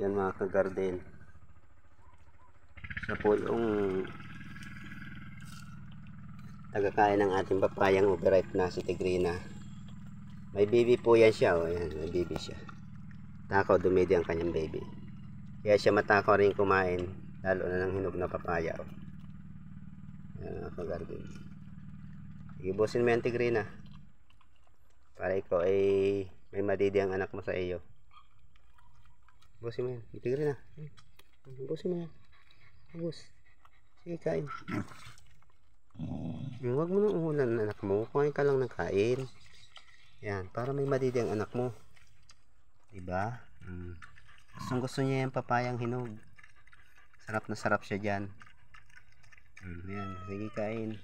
Yan mga kagarden. Siya po yung tagakain ng ating papayang overripe na si Tigrina. May baby po yan siya. O, yan, may baby siya. Takaw, dumidi ang kanyang baby. Kaya siya matakaw rin kumain. Lalo na ng hinog na papaya. O. Yan mga kagarden. Ibusin mo yan, Tigrina. Para ikaw ay may madidi ang anak mo sa iyo. Ibusin mo yan. Tigrina. Ibusin mo yan. Ibus. Sige, kain. Huwag mo nang uhulan ng anak mo. Kuhain ka lang ng kain. Yan. Para may madidi ang anak mo. Diba? Gusto niya yung papayang hinog. Sarap na sarap siya dyan. Yan. Sige, kain.